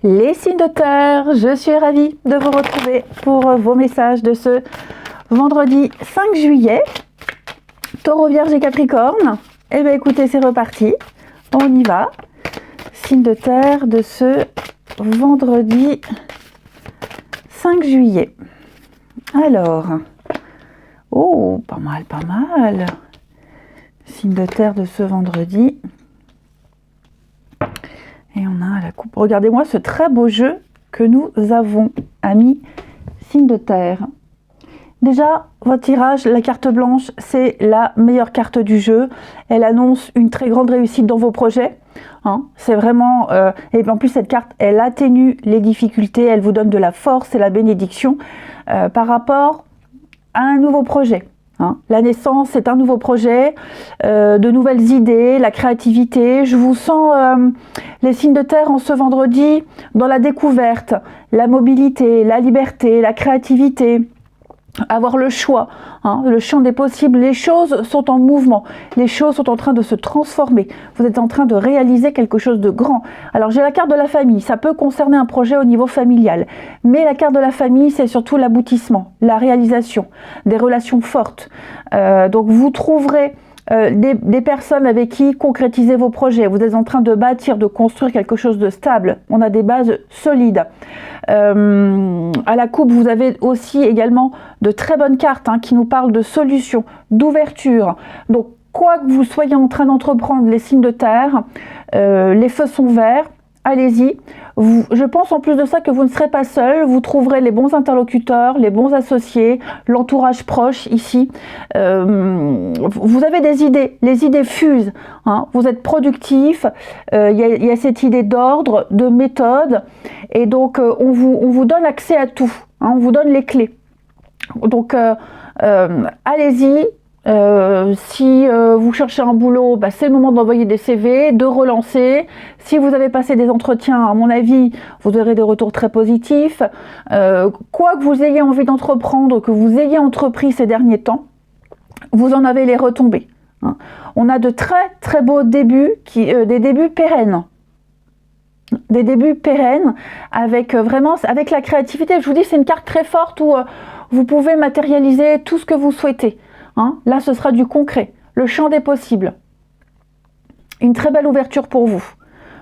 Les signes de terre, je suis ravie de vous retrouver pour vos messages de ce vendredi 5 juillet. Taureau, Vierge et Capricorne. Eh bien écoutez, c'est reparti. On y va. Signes de terre de ce vendredi 5 juillet. Alors, oh, pas mal, pas mal. Signes de terre de ce vendredi. Et on a la coupe. Regardez-moi ce très beau jeu que nous avons, amis signes de terre. Déjà, votre tirage, la carte blanche, c'est la meilleure carte du jeu. Elle annonce une très grande réussite dans vos projets. Hein, c'est vraiment... et en plus, cette carte, elle atténue les difficultés, elle vous donne de la force et la bénédiction par rapport à un nouveau projet. Hein. La naissance, c'est un nouveau projet, de nouvelles idées, la créativité. Je vous sens les signes de terre en ce vendredi dans la découverte, la mobilité, la liberté, la créativité. Avoir le choix, hein, le champ des possibles. Les choses sont en mouvement, les choses sont en train de se transformer. Vous êtes en train de réaliser quelque chose de grand. Alors j'ai la carte de la famille, ça peut concerner un projet au niveau familial. Mais la carte de la famille, c'est surtout l'aboutissement, la réalisation, des relations fortes. Donc vous trouverez des personnes avec qui concrétiser vos projets. Vous êtes en train de bâtir, de construire quelque chose de stable. On a des bases solides. À la coupe, vous avez aussi également de très bonnes cartes qui nous parlent de solutions, d'ouverture. Donc, quoi que vous soyez en train d'entreprendre, les signes de terre, les feux sont verts. Allez-y. Je pense en plus de ça que vous ne serez pas seul. Vous trouverez les bons interlocuteurs, les bons associés, l'entourage proche ici. Vous avez des idées. Les idées fusent. Hein. Vous êtes productif. Il y a cette idée d'ordre, de méthode. Et donc, on vous donne accès à tout. Hein. On vous donne les clés. Donc, allez-y. Si vous cherchez un boulot, c'est le moment d'envoyer des CV, de relancer. Si vous avez passé des entretiens, à mon avis, vous aurez des retours très positifs. Quoi que vous ayez envie d'entreprendre, que vous ayez entrepris ces derniers temps, vous en avez les retombées. Hein. On a de très très beaux débuts, des débuts pérennes. Des débuts pérennes avec vraiment avec la créativité. Je vous dis, c'est une carte très forte où vous pouvez matérialiser tout ce que vous souhaitez. Hein, là, ce sera du concret, le champ des possibles. Une très belle ouverture pour vous.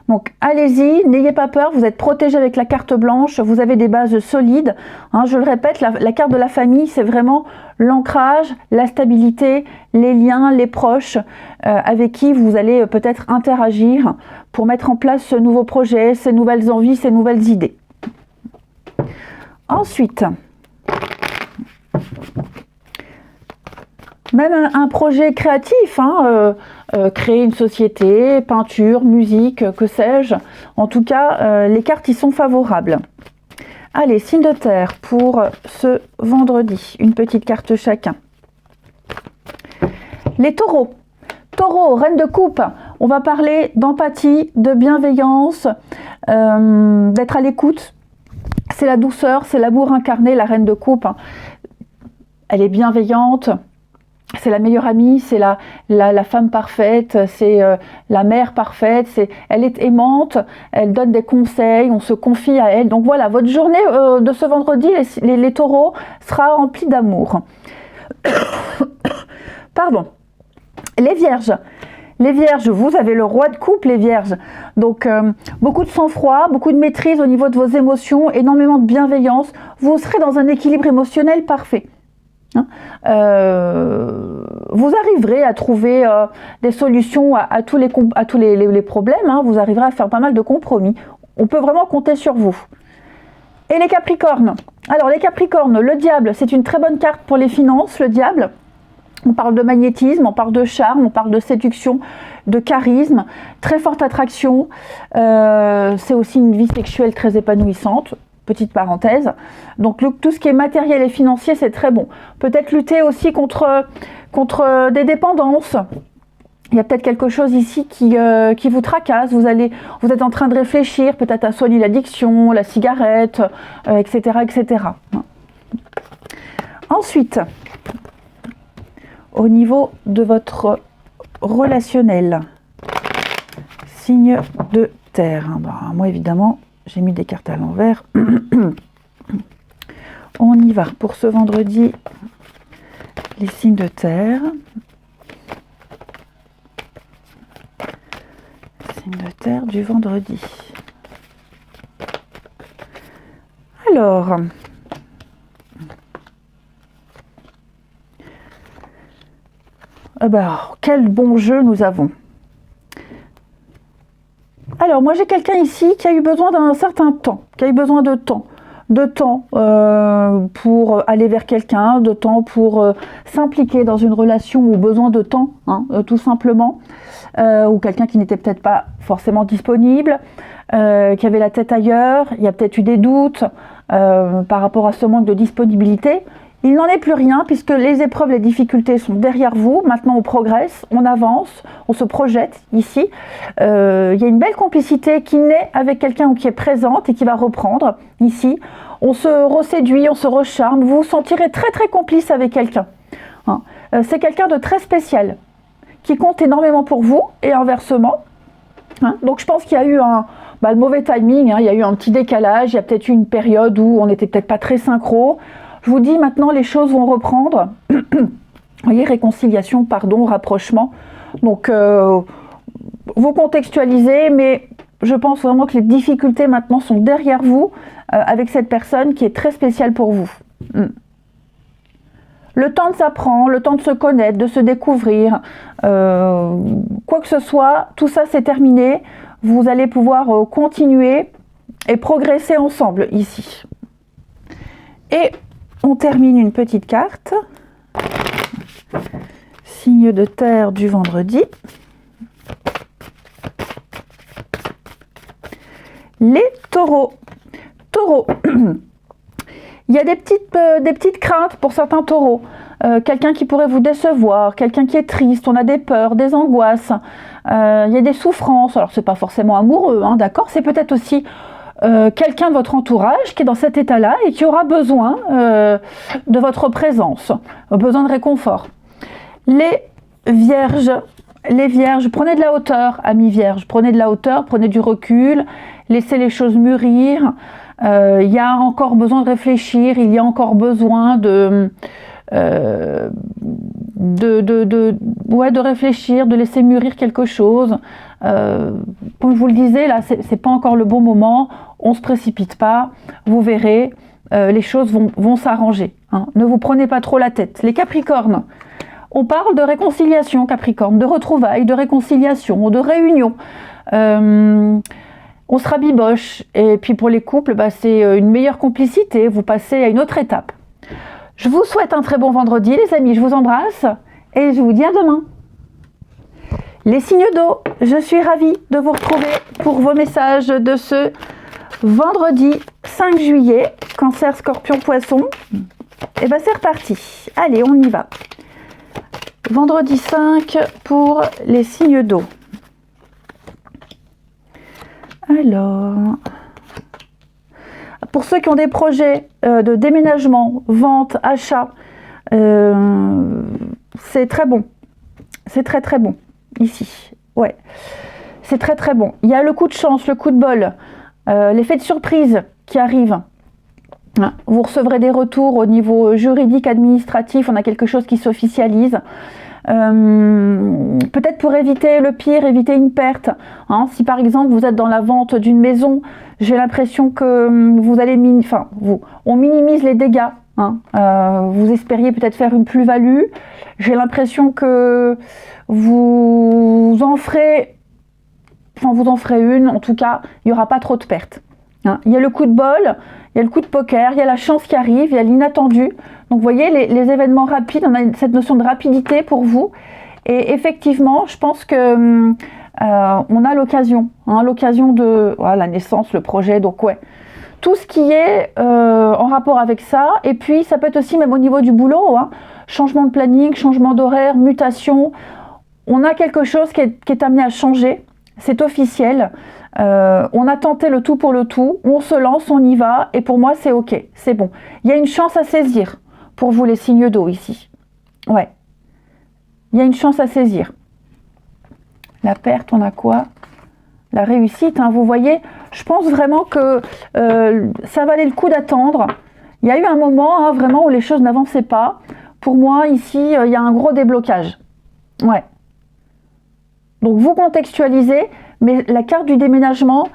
Donc, allez-y, n'ayez pas peur, vous êtes protégé avec la carte blanche, vous avez des bases solides. Hein, je le répète, la carte de la famille, c'est vraiment l'ancrage, la stabilité, les liens, les proches avec qui vous allez peut-être interagir pour mettre en place ce nouveau projet, ces nouvelles envies, ces nouvelles idées. Ensuite... Même un projet créatif, créer une société, peinture, musique, que sais-je. En tout cas, les cartes y sont favorables. Allez, signe de terre pour ce vendredi. Une petite carte chacun. Les taureaux. Taureau, reine de coupe. On va parler d'empathie, de bienveillance, d'être à l'écoute. C'est la douceur, c'est l'amour incarné, la reine de coupe. Elle est bienveillante. C'est la meilleure amie, c'est la femme parfaite, c'est la mère parfaite, elle est aimante, elle donne des conseils, on se confie à elle. Donc voilà, votre journée de ce vendredi, les taureaux, sera remplie d'amour. Pardon. Les vierges. Les vierges, vous avez le roi de coupe, les vierges. Donc, beaucoup de sang-froid, beaucoup de maîtrise au niveau de vos émotions, énormément de bienveillance. Vous serez dans un équilibre émotionnel parfait. Hein, vous arriverez à trouver des solutions à tous les problèmes, hein, vous arriverez à faire pas mal de compromis. On peut vraiment compter sur vous. Et les capricornes. Alors les capricornes, le diable, c'est une très bonne carte pour les finances, le diable. On parle de magnétisme, on parle de charme, on parle de séduction, de charisme, très forte attraction. C'est aussi une vie sexuelle très épanouissante. Petite parenthèse. Donc tout ce qui est matériel et financier, c'est très bon. Peut-être lutter aussi contre des dépendances. Il y a peut-être quelque chose ici qui vous tracasse. Vous êtes en train de réfléchir peut-être à soigner l'addiction, la cigarette, etc., etc. Ensuite, au niveau de votre relationnel, signe de terre. Moi, évidemment, j'ai mis des cartes à l'envers. On y va pour ce vendredi, les signes de terre. Signes de terre du vendredi. Alors, quel bon jeu nous avons. Alors, moi j'ai quelqu'un ici qui a eu besoin d'un certain temps, qui a eu besoin de temps. Pour aller vers quelqu'un, de temps pour s'impliquer dans une relation ou besoin de temps, tout simplement, ou quelqu'un qui n'était peut-être pas forcément disponible, qui avait la tête ailleurs, il y a peut-être eu des doutes par rapport à ce manque de disponibilité. Il n'en est plus rien puisque les épreuves, les difficultés sont derrière vous. Maintenant, on progresse, on avance, on se projette ici. Il y a une belle complicité qui naît avec quelqu'un ou qui est présente et qui va reprendre ici. On se reséduit, on se recharme. Vous vous sentirez très très complice avec quelqu'un. C'est quelqu'un de très spécial qui compte énormément pour vous et inversement. Donc je pense qu'il y a eu le mauvais timing. Il y a eu un petit décalage. Il y a peut-être eu une période où on n'était peut-être pas très synchro. Je vous dis maintenant, les choses vont reprendre. Vous voyez, réconciliation, pardon, rapprochement. Donc, vous contextualisez, mais je pense vraiment que les difficultés maintenant sont derrière vous avec cette personne qui est très spéciale pour vous. Le temps de s'apprendre, le temps de se connaître, de se découvrir, quoi que ce soit, tout ça c'est terminé. Vous allez pouvoir continuer et progresser ensemble ici. Et on termine une petite carte. Signe de terre du vendredi. Les taureaux. Taureaux. Il y a des petites craintes pour certains taureaux. Quelqu'un qui pourrait vous décevoir, quelqu'un qui est triste, on a des peurs, des angoisses. Il y a des souffrances. Alors, c'est pas forcément amoureux, d'accord? C'est peut-être aussi quelqu'un de votre entourage qui est dans cet état-là et qui aura besoin de votre présence, besoin de réconfort. Les vierges, prenez de la hauteur, amis vierges, prenez de la hauteur, prenez du recul, laissez les choses mûrir. Il y a encore besoin de réfléchir, il y a encore besoin de réfléchir, de laisser mûrir quelque chose. Comme je vous le disais, là, c'est pas encore le bon moment, on se précipite pas, vous verrez, les choses vont s'arranger. Ne vous prenez pas trop la tête. Les Capricornes, on parle de réconciliation, Capricorne, de retrouvailles, de réconciliation, de réunion. On se rabiboche, et puis pour les couples, c'est une meilleure complicité, vous passez à une autre étape. Je vous souhaite un très bon vendredi, les amis, je vous embrasse, et je vous dis à demain. Les signes d'eau, je suis ravie de vous retrouver pour vos messages de ce vendredi 5 juillet, Cancer, Scorpion, Poisson. Et c'est reparti, allez, on y va. Vendredi 5 pour les signes d'eau. Alors, pour ceux qui ont des projets de déménagement, vente, achat, c'est très bon. C'est très très bon, ici. Ouais, c'est très très bon. Il y a le coup de chance, le coup de bol, l'effet de surprise qui arrive. Vous recevrez des retours au niveau juridique, administratif, on a quelque chose qui s'officialise. Peut-être pour éviter le pire, éviter une perte. Si par exemple vous êtes dans la vente d'une maison, j'ai l'impression que vous allez on minimise les dégâts. Vous espériez peut-être faire une plus-value. J'ai l'impression que vous en ferez une. En tout cas, il n'y aura pas trop de pertes. Il y a le coup de bol, il y a le coup de poker, il y a la chance qui arrive, il y a l'inattendu. Donc vous voyez, les événements rapides, on a cette notion de rapidité pour vous. Et effectivement, je pense que on a l'occasion de la naissance, le projet, donc ouais. Tout ce qui est en rapport avec ça. Et puis ça peut être aussi même au niveau du boulot, changement de planning, changement d'horaire, mutation. On a quelque chose qui est amené à changer. C'est officiel. On a tenté le tout pour le tout, on se lance, on y va, et pour moi c'est ok, c'est bon. Il y a une chance à saisir pour vous les signes d'eau ici. Ouais, il y a une chance à saisir. La perte, on a quoi? la réussite, hein, vous voyez, je pense vraiment que ça valait le coup d'attendre. Il y a eu un moment, hein, vraiment, où les choses n'avançaient pas. Pour moi, ici, il y a un gros déblocage. Ouais. Donc, vous contextualisez, mais la carte du déménagement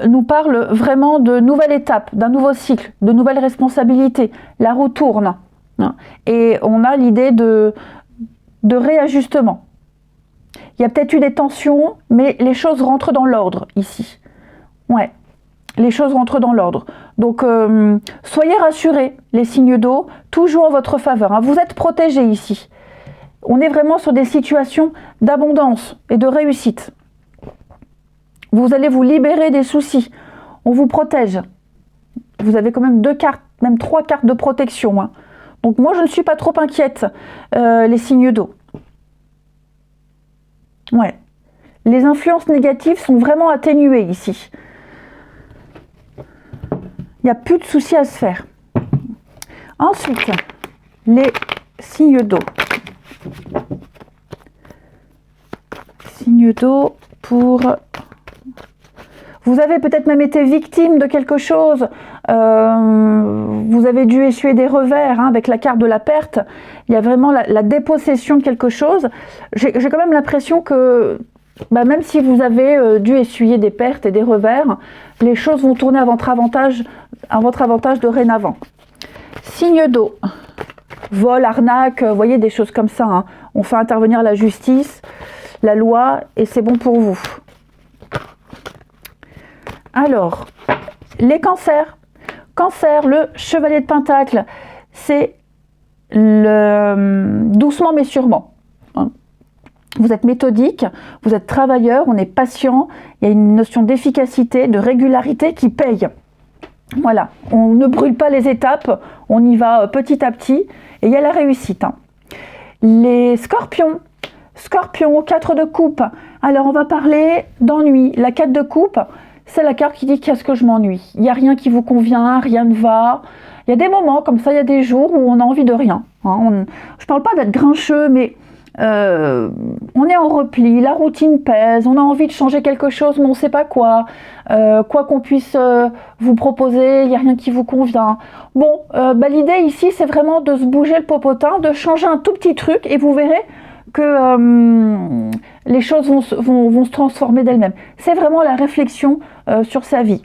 nous parle vraiment de nouvelles étapes, d'un nouveau cycle, de nouvelles responsabilités. La roue tourne. Hein, et on a l'idée de réajustement. Il y a peut-être eu des tensions, mais les choses rentrent dans l'ordre ici. Ouais, les choses rentrent dans l'ordre. Donc, soyez rassurés, les signes d'eau, tout joue en votre faveur. Hein. Vous êtes protégés ici. On est vraiment sur des situations d'abondance et de réussite. Vous allez vous libérer des soucis. On vous protège. Vous avez quand même 2 cartes, même 3 cartes de protection. Hein. Donc, moi, je ne suis pas trop inquiète, les signes d'eau. Ouais. Les influences négatives sont vraiment atténuées ici. Il n'y a plus de soucis à se faire. Ensuite, les signes d'eau. Signes d'eau pour... Vous avez peut-être même été victime de quelque chose. Vous avez dû essuyer des revers, hein, avec la carte de la perte. Il y a vraiment la dépossession de quelque chose. J'ai quand même l'impression que, même si vous avez dû essuyer des pertes et des revers, les choses vont tourner à votre avantage dorénavant. Signe d'eau. Vol, arnaque, vous voyez, des choses comme ça. Hein. On fait intervenir la justice, la loi, et c'est bon pour vous. Alors, les cancers. Cancer, le chevalier de Pentacle, c'est le doucement mais sûrement. Hein. Vous êtes méthodique, vous êtes travailleur, on est patient, il y a une notion d'efficacité, de régularité qui paye. Voilà, on ne brûle pas les étapes, on y va petit à petit, et il y a la réussite. Hein. Les scorpions. Scorpion, 4 de coupe. Alors, on va parler d'ennui. La 4 de coupe, c'est la carte qui dit qu'est-ce que je m'ennuie. Il n'y a rien qui vous convient, rien ne va. Il y a des moments comme ça, il y a des jours où on a envie de rien. Hein. Je ne parle pas d'être grincheux, mais on est en repli, la routine pèse, on a envie de changer quelque chose, mais on ne sait pas quoi. Quoi qu'on puisse vous proposer, il n'y a rien qui vous convient. Bon, l'idée ici, c'est vraiment de se bouger le popotin, de changer un tout petit truc, et vous verrez que les choses vont se transformer d'elles-mêmes. C'est vraiment la réflexion sur sa vie.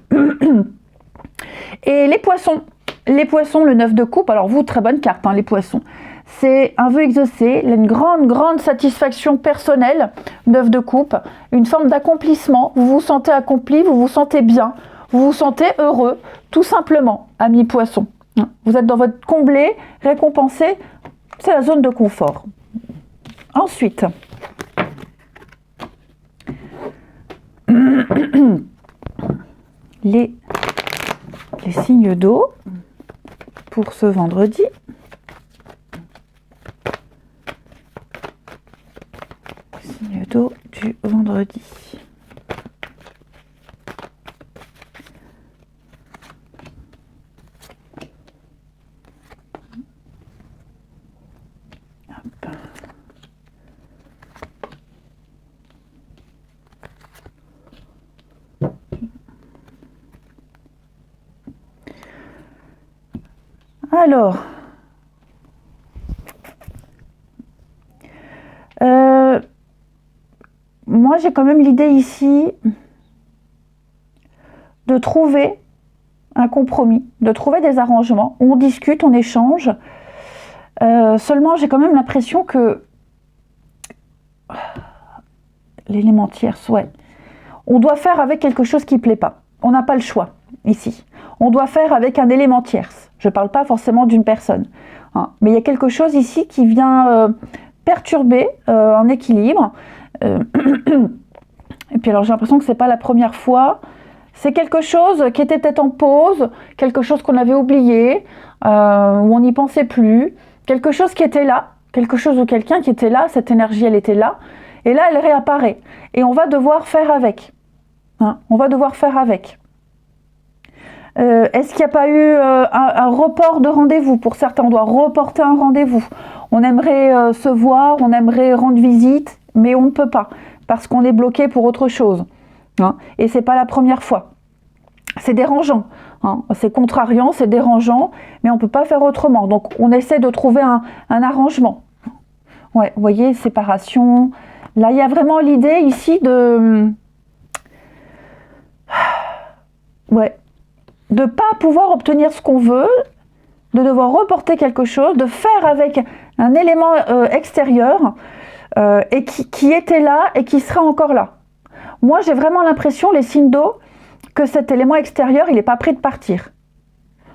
Et les poissons, le 9 de coupe, alors vous, très bonne carte, hein, les poissons. C'est un vœu exaucé, une grande satisfaction personnelle, 9 de coupe, une forme d'accomplissement. Vous vous sentez accompli, vous vous sentez bien, vous vous sentez heureux, tout simplement, amis poissons. Vous êtes dans votre comblé, récompensé, c'est la zone de confort. Ensuite, les signes d'eau pour ce vendredi. Signe d'eau du vendredi. Hop. Alors, moi j'ai quand même l'idée ici de trouver un compromis, de trouver des arrangements. On discute, on échange. Seulement j'ai quand même l'impression que l'élément tierce, ouais. On doit faire avec quelque chose qui ne plaît pas. On n'a pas le choix ici. On doit faire avec un élément tierce. Je ne parle pas forcément d'une personne. Hein. Mais il y a quelque chose ici qui vient perturber un équilibre. Et puis alors j'ai l'impression que ce n'est pas la première fois. C'est quelque chose qui était peut-être en pause, quelque chose qu'on avait oublié, où on n'y pensait plus, quelque chose qui était là, quelque chose ou quelqu'un qui était là, cette énergie elle était là, et là elle réapparaît. Et on va devoir faire avec. Hein, on va devoir faire avec. Est-ce qu'il n'y a pas eu un report de rendez-vous? Pour certains, on doit reporter un rendez-vous. On aimerait se voir, on aimerait rendre visite, mais on ne peut pas, parce qu'on est bloqué pour autre chose. hein, et c'est pas la première fois. C'est dérangeant, hein, c'est contrariant, c'est dérangeant, mais on peut pas faire autrement. Donc on essaie de trouver un arrangement. Ouais, vous voyez, séparation. Là, il y a vraiment l'idée ici de... Ouais, de pas pouvoir obtenir ce qu'on veut, de devoir reporter quelque chose, de faire avec un élément extérieur et qui était là et qui sera encore là. Moi, j'ai vraiment l'impression, les signes d'eau, que cet élément extérieur, il n'est pas prêt de partir.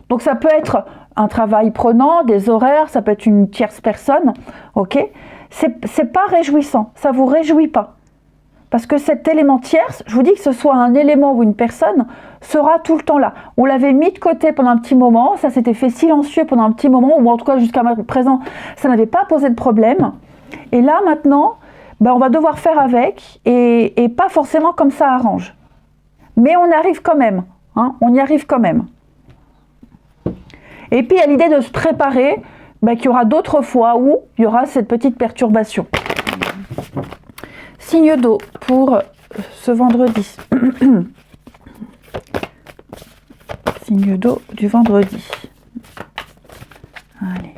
Donc ça peut être un travail prenant, des horaires, ça peut être une tierce personne, ok? C'est pas réjouissant, ça vous réjouit pas. Parce que cet élément tierce, je vous dis que ce soit un élément ou une personne, sera tout le temps là. On l'avait mis de côté pendant un petit moment, ça s'était fait silencieux pendant un petit moment, ou en tout cas jusqu'à présent, ça n'avait pas posé de problème. Et là maintenant, ben, on va devoir faire avec, et pas forcément comme ça arrange. Mais on arrive quand même, hein, on y arrive quand même. Et puis il y a l'idée de se préparer, ben, qu'il y aura d'autres fois où il y aura cette petite perturbation. Signe d'eau pour ce vendredi. Signe d'eau du vendredi. Allez.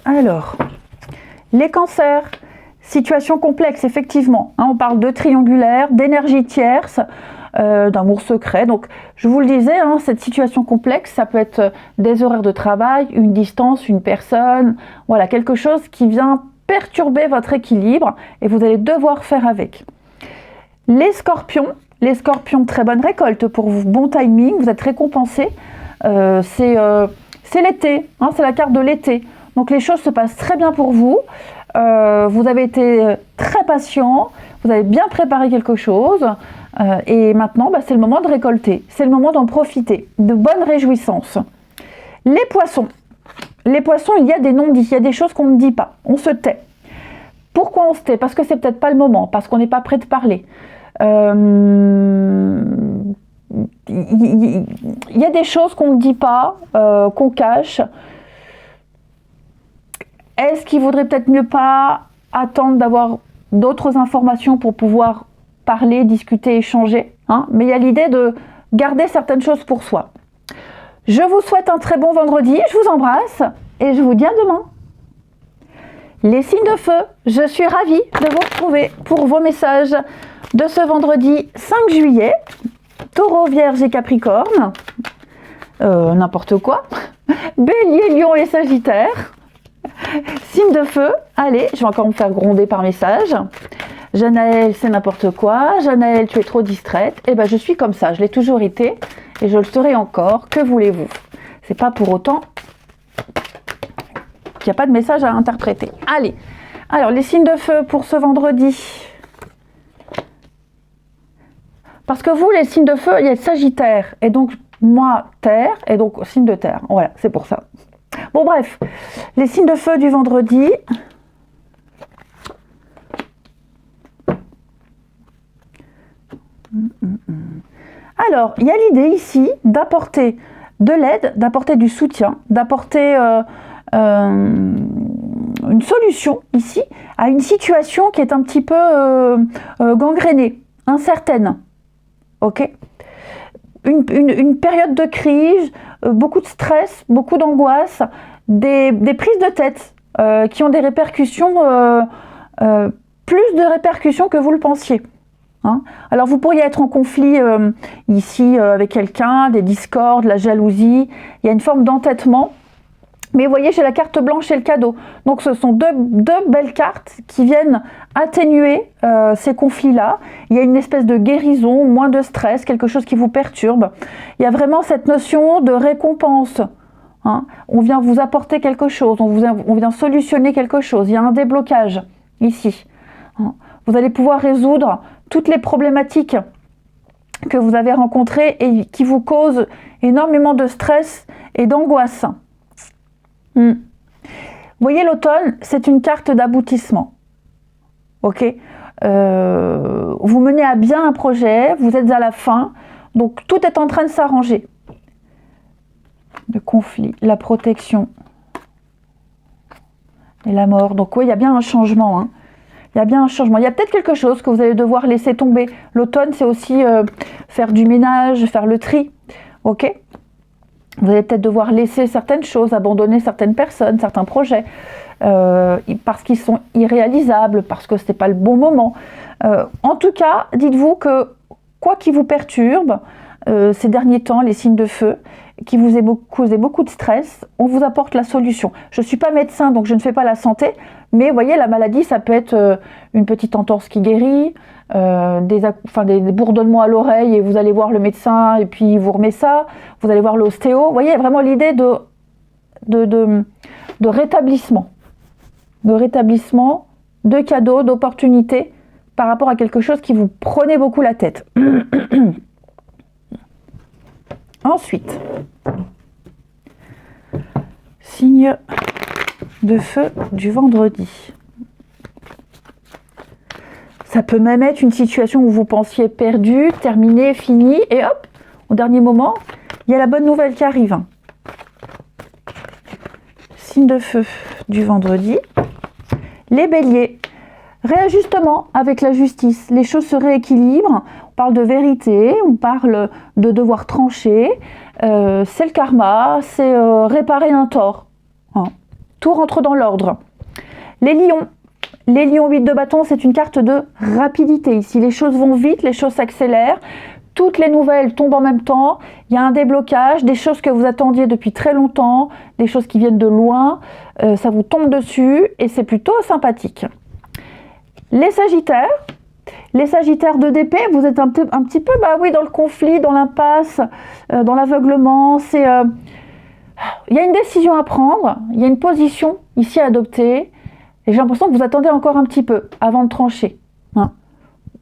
Alors, les cancers, situation complexe, effectivement. Hein, on parle de triangulaire, d'énergie tierce, d'amour secret. Donc, je vous le disais, hein, cette situation complexe, ça peut être des horaires de travail, une distance, une personne, voilà, quelque chose qui vient perturber votre équilibre et vous allez devoir faire avec. Les scorpions, très bonne récolte pour vous, bon timing, vous êtes récompensés. C'est l'été, hein, c'est la carte de l'été. Donc, les choses se passent très bien pour vous. Vous avez été très patient, vous avez bien préparé quelque chose. Et maintenant, bah, c'est le moment de récolter, c'est le moment d'en profiter, de bonnes réjouissances. Les poissons, il y a des non-dits, il y a des choses qu'on ne dit pas, on se tait. Pourquoi on se tait? Parce que c'est peut-être pas le moment, parce qu'on n'est pas prêt de parler. Il y a des choses qu'on ne dit pas, qu'on cache. Est-ce qu'il vaudrait peut-être mieux pas attendre d'avoir d'autres informations pour pouvoir parler, discuter, échanger, hein, mais il y a l'idée de garder certaines choses pour soi. Je vous souhaite un très bon vendredi, je vous embrasse et je vous dis à demain. Les signes de feu, je suis ravie de vous retrouver pour vos messages de ce vendredi 5 juillet. Taureau, Vierge et Capricorne, n'importe quoi. Bélier, Lion et Sagittaire. Signe de feu, allez, je vais encore me faire gronder par message. Janaël, c'est n'importe quoi. Janaël, tu es trop distraite. Eh ben, je suis comme ça, je l'ai toujours été et je le serai encore. Que voulez-vous? C'est pas pour autant qu'il n'y a pas de message à interpréter. Allez, alors les signes de feu pour ce vendredi. Parce que vous, les signes de feu, il y a Sagittaire et donc moi, Terre et donc signe de terre. Voilà, c'est pour ça. Bon, bref, les signes de feu du vendredi. Alors, il y a l'idée ici d'apporter de l'aide, d'apporter du soutien, d'apporter une solution ici à une situation qui est un petit peu gangrénée, incertaine. Ok ? Une période de crise, beaucoup de stress, beaucoup d'angoisse, des prises de tête qui ont des répercussions, plus de répercussions que vous le pensiez. Hein. Alors vous pourriez être en conflit ici avec quelqu'un, des discordes, la jalousie, il y a une forme d'entêtement. Mais vous voyez, j'ai la carte blanche et le cadeau. Donc ce sont deux belles cartes qui viennent atténuer ces conflits-là. Il y a une espèce de guérison, moins de stress, quelque chose qui vous perturbe. Il y a vraiment cette notion de récompense. Hein. On vient vous apporter quelque chose, on vient solutionner quelque chose. Il y a un déblocage ici. Hein. Vous allez pouvoir résoudre toutes les problématiques que vous avez rencontrées et qui vous causent énormément de stress et d'angoisse. Vous voyez, l'automne, c'est une carte d'aboutissement. Ok, vous menez à bien un projet, vous êtes à la fin, donc tout est en train de s'arranger. Le conflit, la protection, et la mort. Donc oui, il y a bien un changement. Hein. Il y a bien un changement. Il y a peut-être quelque chose que vous allez devoir laisser tomber. L'automne, c'est aussi faire du ménage, faire le tri. Ok ? Vous allez peut-être devoir laisser certaines choses, abandonner certaines personnes, certains projets, parce qu'ils sont irréalisables, parce que ce n'est pas le bon moment. En tout cas, dites-vous que quoi qui vous perturbe ces derniers temps, les signes de feu, qui vous aient causé beaucoup de stress, on vous apporte la solution. Je ne suis pas médecin, donc je ne fais pas la santé, mais vous voyez, la maladie, ça peut être une petite entorse qui guérit, des bourdonnements à l'oreille et vous allez voir le médecin et puis il vous remet ça, vous allez voir l'ostéo. Vous voyez, vraiment l'idée de rétablissement, de cadeaux, d'opportunités par rapport à quelque chose qui vous prenait beaucoup la tête. Ensuite, signe de feu du vendredi. Ça peut même être une situation où vous pensiez perdu, terminé, fini, et hop, au dernier moment, il y a la bonne nouvelle qui arrive. Signe de feu du vendredi. Les béliers. Réajustement avec la justice. Les choses se rééquilibrent. On parle de vérité, on parle de devoir trancher. C'est le karma, c'est réparer un tort. Hein. Tout rentre dans l'ordre. Les lions. Les lions 8 de bâton, c'est une carte de rapidité. Ici, les choses vont vite, les choses s'accélèrent. Toutes les nouvelles tombent en même temps. Il y a un déblocage, des choses que vous attendiez depuis très longtemps, des choses qui viennent de loin. Ça vous tombe dessus et c'est plutôt sympathique. Les sagittaires. Les sagittaires de DP, vous êtes un petit peu dans le conflit, dans l'impasse, dans l'aveuglement. Il y a une décision à prendre, il y a une position ici à adopter. Et j'ai l'impression que vous attendez encore un petit peu avant de trancher. Hein.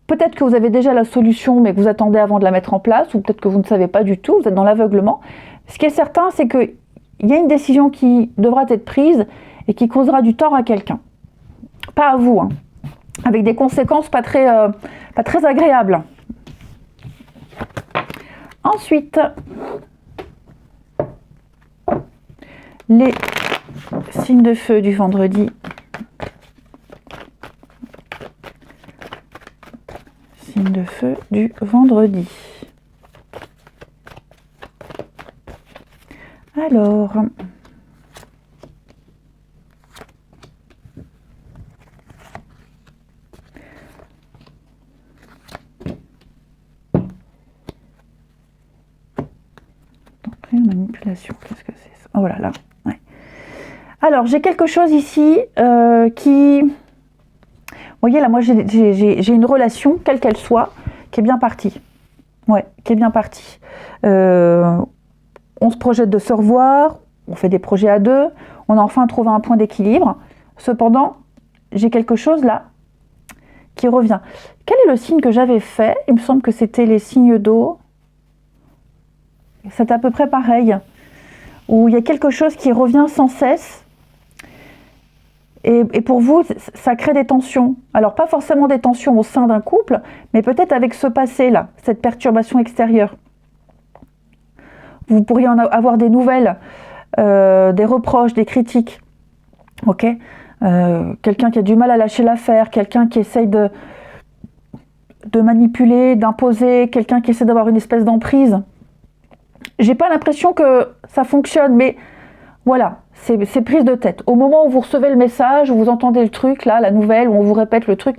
Peut-être que vous avez déjà la solution, mais que vous attendez avant de la mettre en place, ou peut-être que vous ne savez pas du tout, vous êtes dans l'aveuglement. Ce qui est certain, c'est qu'il y a une décision qui devra être prise et qui causera du tort à quelqu'un. Pas à vous, hein. Avec des conséquences pas très agréables. Ensuite, les signes de feu du vendredi. Signe de feu du vendredi. Alors, manipulation, qu'est-ce que c'est ça? Oh là là. Ouais. Alors, j'ai quelque chose ici qui... Vous voyez, là, moi, j'ai une relation, quelle qu'elle soit, qui est bien partie. Ouais, qui est bien partie. On se projette de se revoir, on fait des projets à deux, on a enfin trouvé un point d'équilibre. Cependant, j'ai quelque chose là qui revient. Quel est le signe que j'avais fait? Il me semble que c'était les signes d'eau. C'est à peu près pareil, où il y a quelque chose qui revient sans cesse. Et pour vous, ça crée des tensions. Alors, pas forcément des tensions au sein d'un couple, mais peut-être avec ce passé-là, cette perturbation extérieure. Vous pourriez en avoir des nouvelles, des reproches, des critiques. Ok, quelqu'un qui a du mal à lâcher l'affaire, quelqu'un qui essaye de manipuler, d'imposer, quelqu'un qui essaie d'avoir une espèce d'emprise. J'ai pas l'impression que ça fonctionne, mais voilà, c'est prise de tête. Au moment où vous recevez le message, où vous entendez le truc, là, la nouvelle, où on vous répète le truc,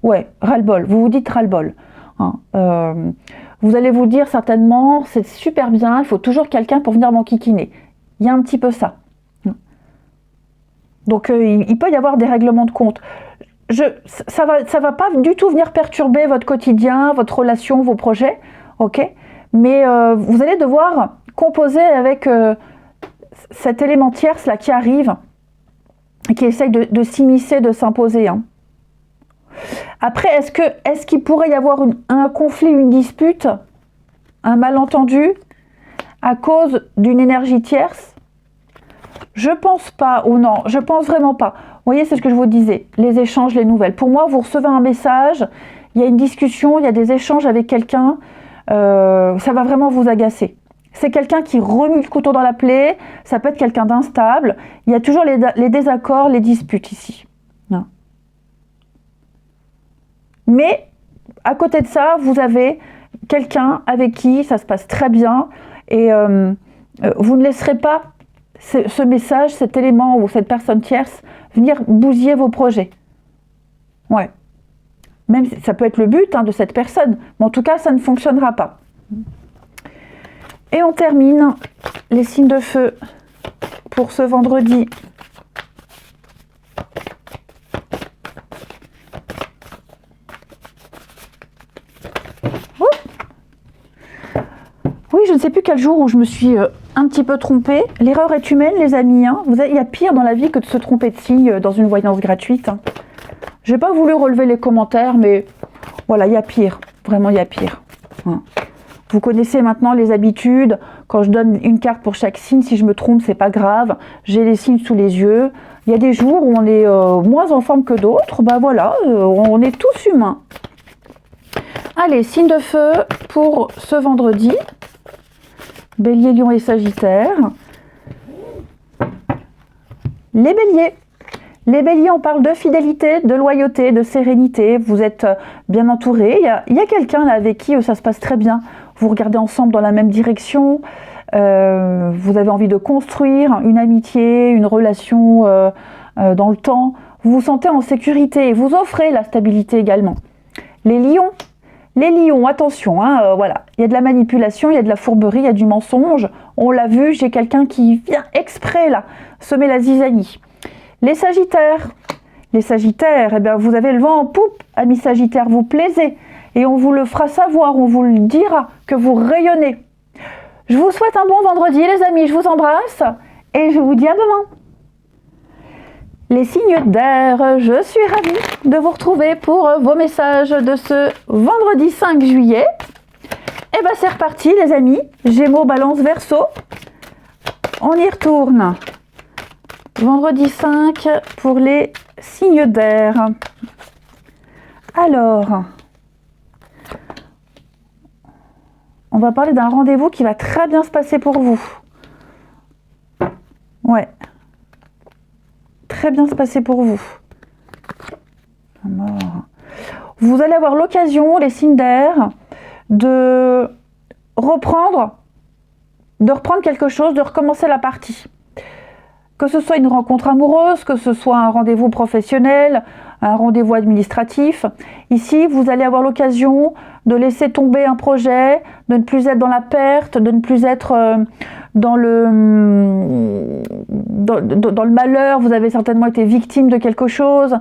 ouais, ras-le-bol, vous vous dites ras-le-bol. Hein, vous allez vous dire certainement, c'est super bien, il faut toujours quelqu'un pour venir m'enquiquiner. Il y a un petit peu ça. Donc il peut y avoir des règlements de compte. Ça va pas du tout venir perturber votre quotidien, votre relation, vos projets, ok ? Mais vous allez devoir composer avec cet élément tierce là qui arrive, qui essaye de s'immiscer, de s'imposer. Hein. Après, est-ce qu'il pourrait y avoir un conflit, une dispute, un malentendu à cause d'une énergie tierce? Je pense pas, ou non, je pense vraiment pas. Vous voyez, c'est ce que je vous disais, les échanges, les nouvelles. Pour moi, vous recevez un message, il y a une discussion, il y a des échanges avec quelqu'un, ça va vraiment vous agacer. c'est quelqu'un qui remue le couteau dans la plaie, ça peut être quelqu'un d'instable. Il y a toujours les désaccords, les disputes ici. Non. Mais à côté de ça, vous avez quelqu'un avec qui ça se passe très bien et vous ne laisserez pas ce message, cet élément ou cette personne tierce venir bousiller vos projets. Ouais. Même si ça peut être le but de cette personne, mais en tout cas, ça ne fonctionnera pas. Et on termine les signes de feu pour ce vendredi. Oui, je ne sais plus quel jour où je me suis un petit peu trompée. L'erreur est humaine, les amis. Il y a pire dans la vie que de se tromper de signe dans une voyance gratuite. Je n'ai pas voulu relever les commentaires, mais voilà, il y a pire. Vraiment, il y a pire. Vous connaissez maintenant les habitudes. Quand je donne une carte pour chaque signe, si je me trompe, c'est pas grave. J'ai les signes sous les yeux. Il y a des jours où on est moins en forme que d'autres. Ben voilà, on est tous humains. Allez, signe de feu pour ce vendredi. Bélier, Lion et Sagittaire. Les béliers. Les béliers, on parle de fidélité, de loyauté, de sérénité. Vous êtes bien entourés. Il y a quelqu'un là avec qui ça se passe très bien. Vous regardez ensemble dans la même direction. Vous avez envie de construire une amitié, une relation dans le temps. Vous vous sentez en sécurité et vous offrez la stabilité également. Les lions. Les lions, attention, voilà, il y a de la manipulation, il y a de la fourberie, il y a du mensonge. On l'a vu, j'ai quelqu'un qui vient exprès là, semer la zizanie. Les sagittaires, eh bien, vous avez le vent en poupe, amis sagittaires, vous plaisez. Et on vous le fera savoir, on vous le dira, que vous rayonnez. Je vous souhaite un bon vendredi les amis, je vous embrasse et je vous dis à demain. Les signes d'air, je suis ravie de vous retrouver pour vos messages de ce vendredi 5 juillet. Et bien c'est reparti les amis, Gémeaux, Balance, Verseau. On y retourne. Vendredi 5 pour les signes d'air. Alors, on va parler d'un rendez-vous qui va très bien se passer pour vous. Ouais. Très bien se passer pour vous. Vous allez avoir l'occasion, les signes d'air, de reprendre quelque chose, de recommencer la partie. Que ce soit une rencontre amoureuse, que ce soit un rendez-vous professionnel, un rendez-vous administratif. Ici, vous allez avoir l'occasion de laisser tomber un projet, de ne plus être dans la perte, de ne plus être dans le malheur. Vous avez certainement été victime de quelque chose.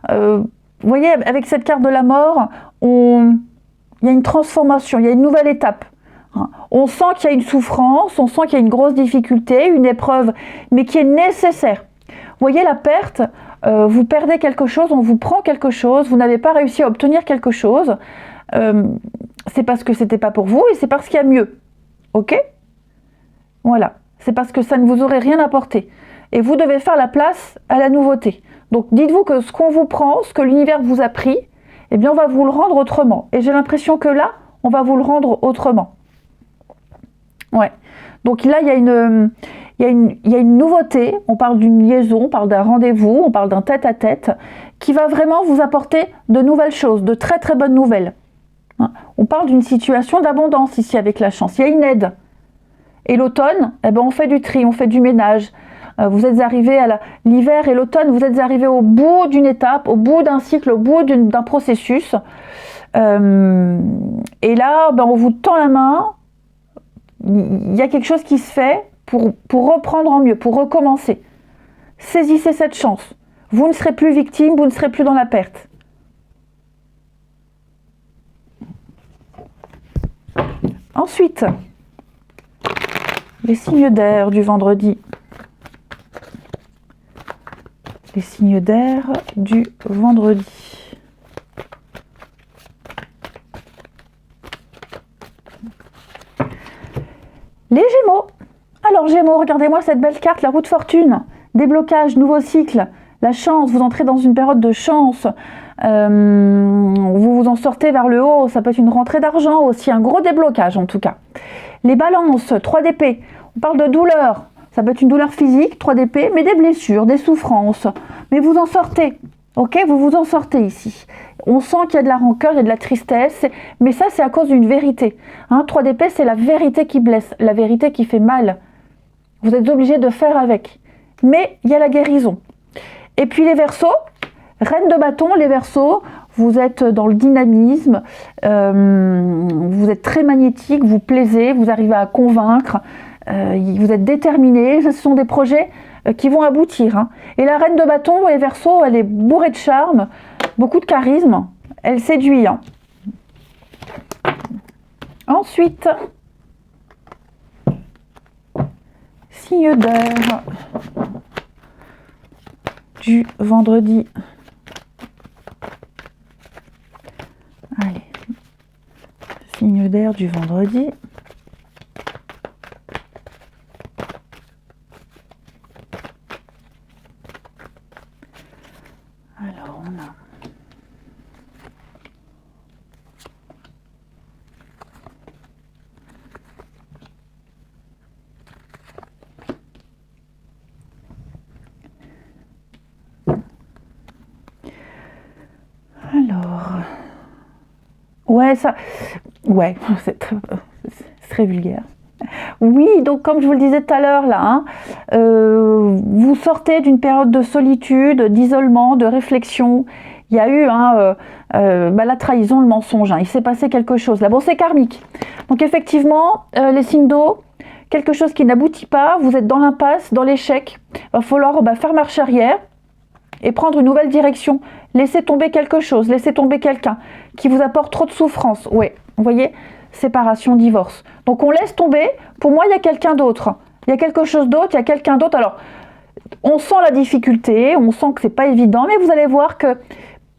Vous voyez, avec cette carte de la mort, il y a une transformation, il y a une nouvelle étape. On sent qu'il y a une souffrance, on sent qu'il y a une grosse difficulté, une épreuve, mais qui est nécessaire. Vous voyez, la perte, vous perdez quelque chose, on vous prend quelque chose, vous n'avez pas réussi à obtenir quelque chose. C'est parce que c'était pas pour vous et c'est parce qu'il y a mieux. Ok ? Voilà. C'est parce que ça ne vous aurait rien apporté. Et vous devez faire la place à la nouveauté. Donc dites-vous que ce qu'on vous prend, ce que l'univers vous a pris, eh bien on va vous le rendre autrement. Et j'ai l'impression que là, on va vous le rendre autrement. Ouais. Donc là, il y a une nouveauté. On parle d'une liaison, on parle d'un rendez-vous, on parle d'un tête-à-tête qui va vraiment vous apporter de nouvelles choses, de très très bonnes nouvelles. On parle d'une situation d'abondance ici avec la chance. Il y a une aide. Et l'automne, eh ben, on fait du tri, on fait du ménage. Vous êtes arrivé à l'hiver et l'automne, vous êtes arrivé au bout d'une étape, au bout d'un cycle, au bout d'un processus. Et là, ben, on vous tend la main. Il y a quelque chose qui se fait pour reprendre en mieux, pour recommencer. Saisissez cette chance. Vous ne serez plus victime, vous ne serez plus dans la perte. Ensuite, les signes d'air du vendredi. Les signes d'air du vendredi. Les Gémeaux. Alors Gémeaux, regardez-moi cette belle carte, la roue de fortune. Déblocage, nouveau cycle, la chance, vous entrez dans une période de chance. Vous vous en sortez vers le haut, ça peut être une rentrée d'argent aussi, un gros déblocage en tout cas. Les balances, 3 d'épée, on parle de douleur, ça peut être une douleur physique, 3 d'épée, mais des blessures, des souffrances, mais vous en sortez, ok, vous vous en sortez ici. On sent qu'il y a de la rancœur, il y a de la tristesse, mais ça c'est à cause d'une vérité. 3 d'épée, c'est la vérité qui blesse, la vérité qui fait mal. Vous êtes obligé de faire avec, mais il y a la guérison. Et puis les Verseaux, reine de bâton, les Verseaux, vous êtes dans le dynamisme, vous êtes très magnétique, vous plaisez, vous arrivez à convaincre, vous êtes déterminé, ce sont des projets qui vont aboutir. Et la reine de bâton, les Verseaux, elle est bourrée de charme, beaucoup de charisme, elle séduit. Ensuite, signe d'air du vendredi. Allez, signe d'air du vendredi. Alors, on a ouais, ça, ouais, c'est très vulgaire. Oui, donc comme je vous le disais tout à l'heure, là, vous sortez d'une période de solitude, d'isolement, de réflexion. Il y a eu la trahison, le mensonge. Il s'est passé quelque chose. Là, bon, c'est karmique. Donc effectivement, les signes d'eau, quelque chose qui n'aboutit pas, vous êtes dans l'impasse, dans l'échec. Il va falloir faire marche arrière et prendre une nouvelle direction. Laissez tomber quelque chose, laissez tomber quelqu'un qui vous apporte trop de souffrance. Oui, vous voyez, séparation, divorce. Donc on laisse tomber. Pour moi, il y a quelqu'un d'autre. Il y a quelque chose d'autre, il y a quelqu'un d'autre. Alors, on sent la difficulté, on sent que c'est pas évident, mais vous allez voir que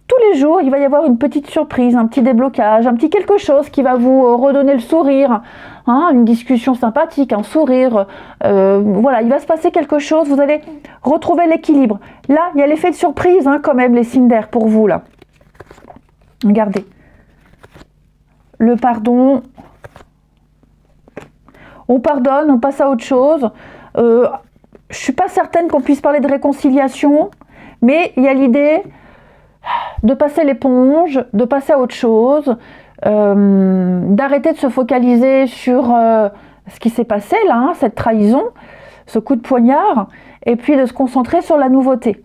tous les jours, il va y avoir une petite surprise, un petit déblocage, un petit quelque chose qui va vous redonner le sourire, une discussion sympathique, un sourire. Voilà, il va se passer quelque chose, vous allez retrouver l'équilibre. Là, il y a l'effet de surprise quand même, les signes d'air pour vous, là. Regardez. Le pardon. On pardonne, on passe à autre chose. Je ne suis pas certaine qu'on puisse parler de réconciliation, mais il y a l'idée de passer l'éponge, de passer à autre chose, d'arrêter de se focaliser sur ce qui s'est passé là, cette trahison, ce coup de poignard, et puis de se concentrer sur la nouveauté.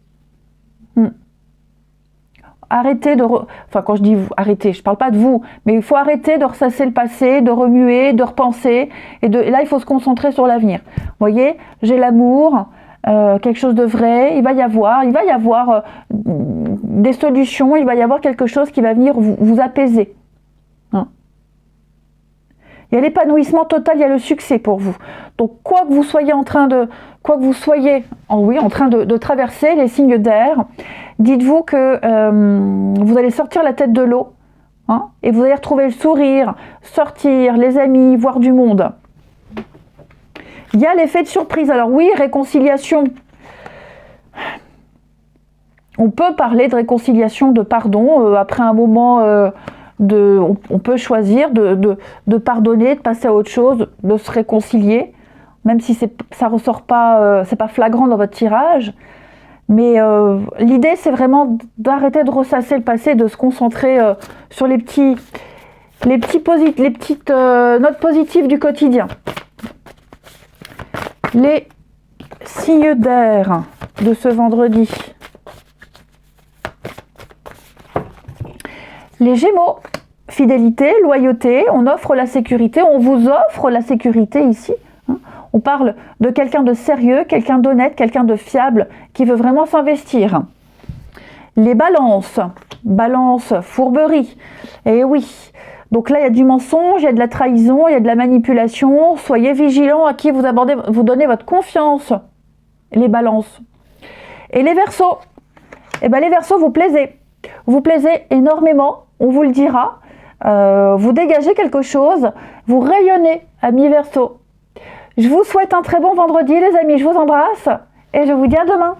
Arrêtez de... Enfin, quand je dis vous, arrêtez, je ne parle pas de vous, mais il faut arrêter de ressasser le passé, de remuer, de repenser, et là, il faut se concentrer sur l'avenir. Vous voyez, j'ai l'amour, quelque chose de vrai, il va y avoir des solutions, il va y avoir quelque chose qui va venir vous apaiser. Il y a l'épanouissement total, il y a le succès pour vous. Donc, quoi que vous soyez en train de traverser les signes d'air, dites-vous que vous allez sortir la tête de l'eau, et vous allez retrouver le sourire, sortir, les amis, voir du monde. Il y a l'effet de surprise. Alors oui, réconciliation. On peut parler de réconciliation, de pardon, après un moment... on peut choisir de pardonner, de passer à autre chose, de se réconcilier, même si ça ressort pas, c'est pas flagrant dans votre tirage. Mais l'idée, c'est vraiment d'arrêter de ressasser le passé, de se concentrer sur les petites notes positives du quotidien. Les signes d'air de ce vendredi. Les Gémeaux, fidélité, loyauté, on offre la sécurité, on vous offre la sécurité ici. On parle de quelqu'un de sérieux, quelqu'un d'honnête, quelqu'un de fiable, qui veut vraiment s'investir. Les balances, balance, fourberie, et oui. Donc là, il y a du mensonge, il y a de la trahison, il y a de la manipulation. Soyez vigilants à qui vous donnez votre confiance. Les balances. Et les Verseaux, les Verseaux, vous plaisez. Vous plaisez énormément, on vous le dira. Vous dégagez quelque chose, vous rayonnez, amis Verseaux. Je vous souhaite un très bon vendredi, les amis. Je vous embrasse et je vous dis à demain.